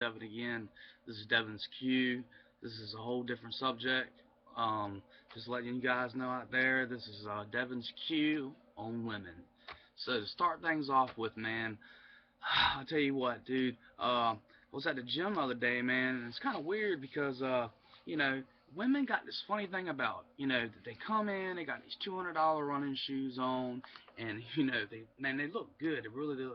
Devin again. This is Devin's Q. This is a whole different subject. Um, just letting you guys know out there, this is Devin's Q on women. So to start things off with, man, I'll tell you what, dude. I was at the gym the other day, man, and it's kind of weird because, you know, women got this funny thing about, that they come in, they got these $200 running shoes on, and they look good. They really do,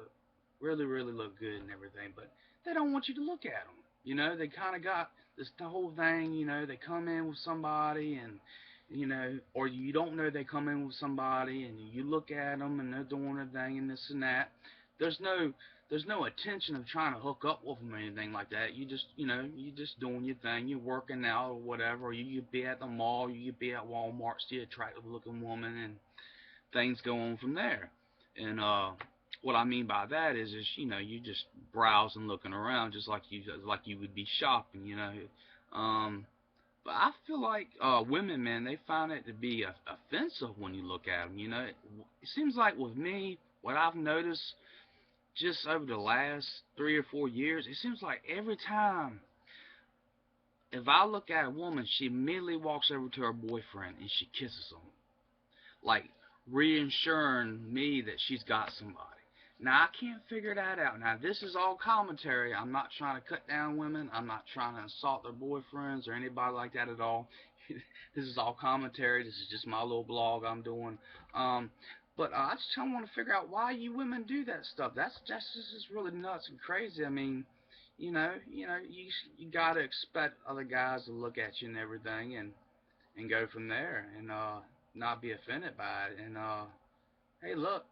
really look good and everything, but they don't want you to look at them. They kind of got this the whole thing. They come in with somebody and or you don't know they come in with somebody, and you look at them and they're doing their thing and this and that. There's no there's no intention of trying to hook up with them or anything like that. You just doing your thing. You're working out or whatever. Or you could be at the mall. You could be at Walmart, see an attractive looking woman, and things go on from there. And what I mean by that is you just browsing, looking around, just like you would be shopping. Um, but I feel like women, man, they find it to be offensive when you look at them. It seems like with me, what I've noticed just over the last 3 or 4 years, it seems like every time if I look at a woman, she immediately walks over to her boyfriend and she kisses him, like reassuring me that she's got somebody. Now I can't figure that out. Now this is all commentary. I'm not trying to cut down women. I'm not trying to insult their boyfriends or anybody like that at all. This is all commentary. This is just my little blog I'm doing. Um, but I just kind of want to figure out why you women do that stuff. That's just really nuts and crazy. I mean, you gotta expect other guys to look at you and everything, and go from there, and not be offended by it. And hey, look,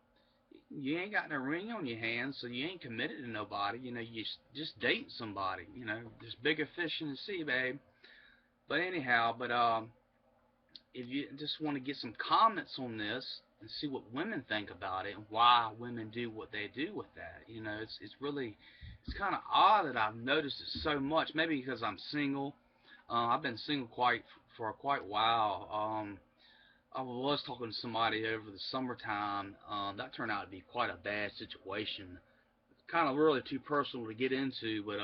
you ain't got no ring on your hand, so you ain't committed to nobody. You just dating somebody. There's bigger fish in the sea, babe. But anyhow, if you just want to get some comments on this and see what women think about it and why women do what they do with that, it's kind of odd that I've noticed it so much. Maybe because I'm single. I've been single for quite a while. I was talking to somebody over the summertime. That turned out to be quite a bad situation. Kind of really too personal to get into, but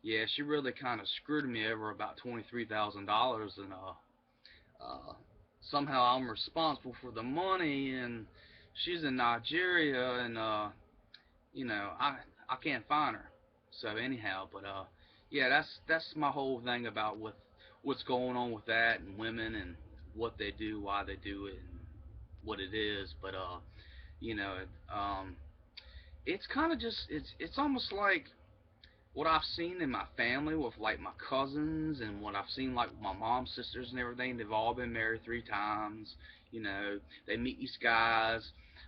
yeah, she really kind of screwed me over about $23,000, and uh, somehow I'm responsible for the money, and she's in Nigeria, and I can't find her. So anyhow, but yeah, that's my whole thing about what's going on with that and women and what they do, why they do it, and what it is. But you know, um, it's kind of just it's almost like what I've seen in my family with like my cousins, and what I've seen like with my mom's sisters and everything. They've all been married 3 times. They meet these guys.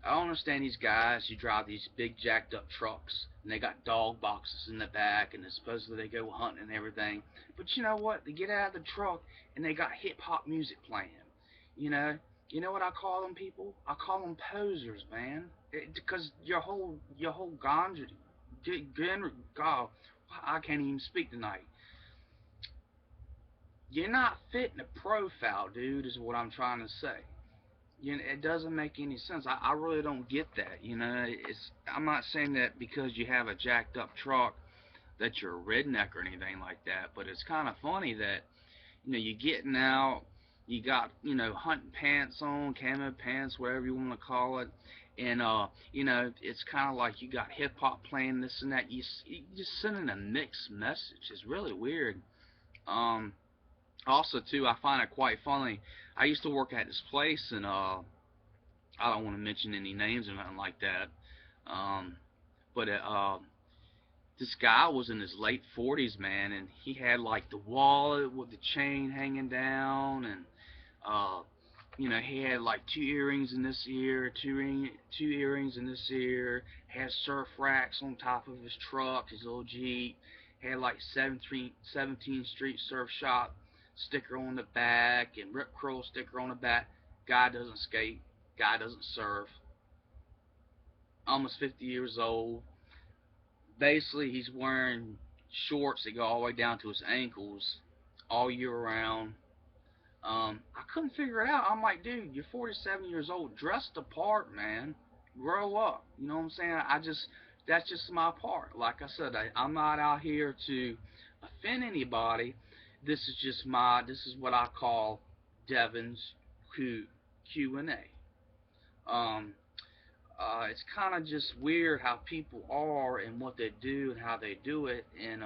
I don't understand these guys who drive these big jacked up trucks and they got dog boxes in the back, and supposedly they go hunting and everything. But you know what? They get out of the truck and they got hip hop music playing. You know, you know what I call them people? I call them posers, man. Because your whole ganja, God, I can't even speak tonight. You're not fitting a profile, dude, is what I'm trying to say. It doesn't make any sense. I really don't get that. I'm not saying that because you have a jacked up truck that you're a redneck or anything like that, but it's kind of funny that you're getting out, you got hunting pants on, camo pants, whatever you want to call it, and it's kind of like you got hip hop playing this and that. You just sending a mixed message. It's really weird. Um, Also, too, I find it quite funny. I used to work at this place, and I don't want to mention any names or nothing like that. Um, but this guy was in his late 40s, man, and he had like the wallet with the chain hanging down, and uh, he had like two earrings in this ear, two earrings in this ear. Had surf racks on top of his truck, his little Jeep. Had like 17th Street Surf Shop sticker on the back and Rip Curl sticker on the back. Guy doesn't skate. Guy doesn't surf. Almost 50 years old. Basically, he's wearing shorts that go all the way down to his ankles all year round. I couldn't figure it out. I'm like, dude, you're 47 years old. Dress the part, man. Grow up. You know what I'm saying? I just That's just my part. Like I said, I'm not out here to offend anybody. This is what I call Devin's Q&A. Um, it's kind of just weird how people are and what they do and how they do it, and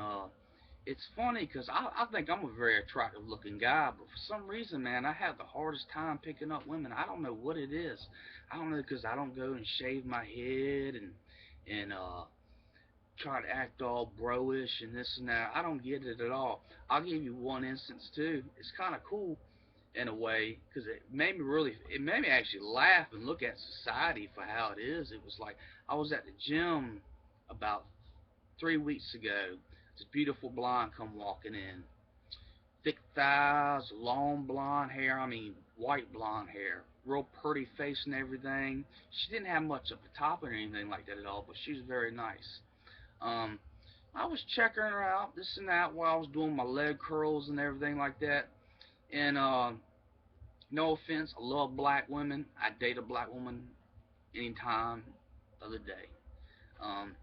it's funny because I think I'm a very attractive looking guy, but for some reason, man, I have the hardest time picking up women. I don't know what it is. I don't know because I don't go and shave my head and try to act all bro-ish and this and that. I don't get it at all. I'll give you one instance too. It's kind of cool in a way because it made me actually laugh and look at society for how it is. It was like I was at the gym about 3 weeks ago. This beautiful blonde come walking in, thick thighs, long blonde hair. I mean white blonde hair, real pretty face and everything. She didn't have much up the top or anything like that at all, but she was very nice. Um, I was checking her out, this and that, while I was doing my leg curls and everything like that. And no offense, I love black women. I date a black woman anytime of the day. Um,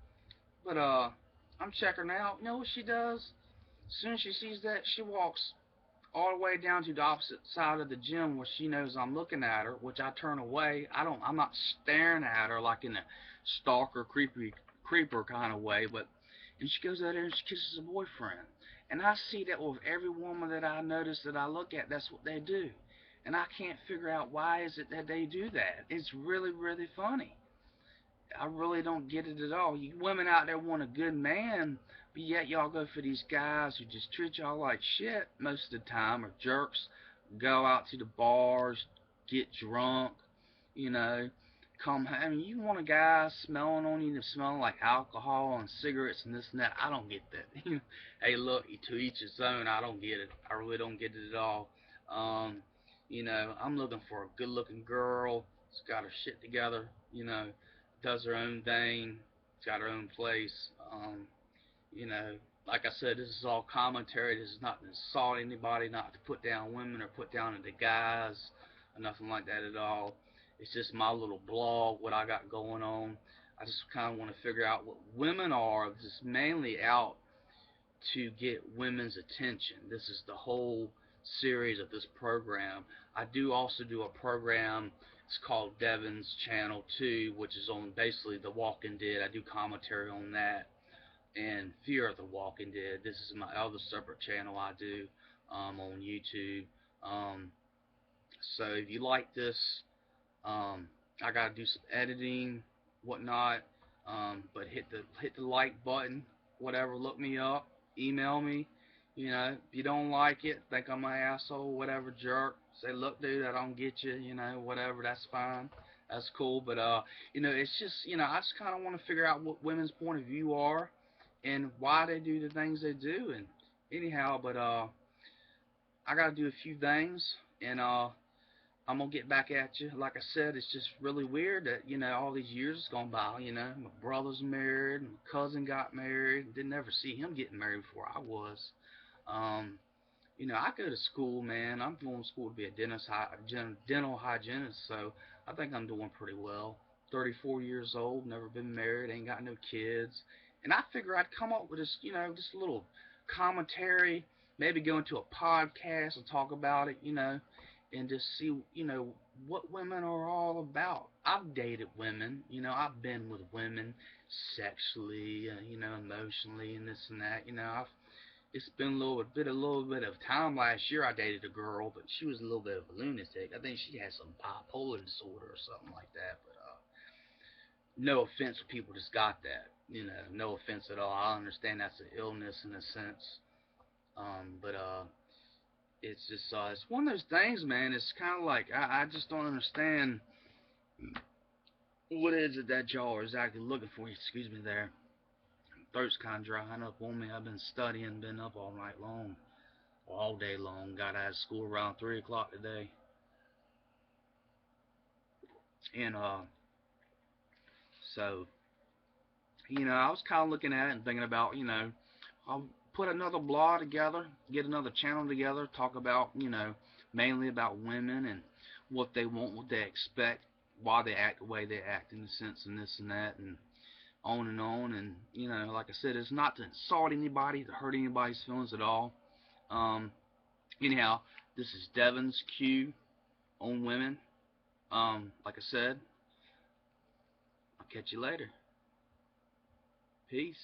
but I'm checking her out. You know what she does? As soon as she sees that, she walks all the way down to the opposite side of the gym where she knows I'm looking at her, which I turn away. I'm not staring at her like in a stalker, creeper kind of way, but and she goes out there and she kisses her boyfriend. And I see that with every woman that I notice that I look at, that's what they do. And I can't figure out why is it that they do that. It's really, really funny. I really don't get it at all. You women out there want a good man, but yet y'all go for these guys who just treat y'all like shit most of the time, or jerks. Go out to the bars, get drunk, you know, come home. I mean, you want a guy smelling on you, smelling like alcohol and cigarettes and this and that. I don't get that. Hey, look, to each his own. I don't get it. I really don't get it at all. Um, I'm looking for a good-looking girl. She's got her shit together. Does her own thing. She's got her own place. You know, like I said, this is all commentary. This is not to insult anybody, not to put down women or put down the guys or nothing like that at all. It's just my little blog, what I got going on. I just kind of want to figure out what women are, just mainly out to get women's attention. This is the whole series of this program. I do also do a program. It's called Devin's Channel 2, which is on basically The Walking Dead. I do commentary on that and Fear of the Walking Dead. This is my other separate channel I do on YouTube. Um, so if you like this, I gotta do some editing, whatnot. But hit the like button, whatever. Look me up, email me. If you don't like it, think I'm an asshole, whatever, jerk. Say, look, dude, I don't get you. Whatever. That's fine. That's cool. But it's just I just kind of want to figure out what women's point of view are and why they do the things they do. And anyhow, but I gotta do a few things, and I'm gonna get back at you. Like I said, it's just really weird that all these years has gone by. My brother's married, my cousin got married. Didn't ever see him getting married before I was. Um, I go to school, man. I'm going to school to be a dental hygienist, so I think I'm doing pretty well. 34 years old, never been married, ain't got no kids, and I figure I'd come up with this, just a little commentary, maybe go into a podcast and talk about it, and just see, what women are all about. I've dated women, I've been with women sexually, emotionally, and this and that. It's been a little bit of time. Last year I dated a girl, but she was a little bit of a lunatic. I think she had some bipolar disorder or something like that. But no offense to people that's got that. No offense at all. I understand that's an illness in a sense. But it's just it's one of those things, man. It's kind of like I just don't understand what is it that y'all are exactly looking for. Excuse me there. Throat's kind of drying up on me. I've been studying, been up all night long, all day long. Got out of school around 3 o'clock today, and so I was kind of looking at it and thinking about I'll put another blog together, get another channel together, talk about mainly about women and what they want, what they expect, why they act the way they act in a sense, and this and that, and on and on. And you know, like I said, it's not to insult anybody, to hurt anybody's feelings at all. Um, anyhow, this is Devin's Q on women. Like I said, I'll catch you later. Peace.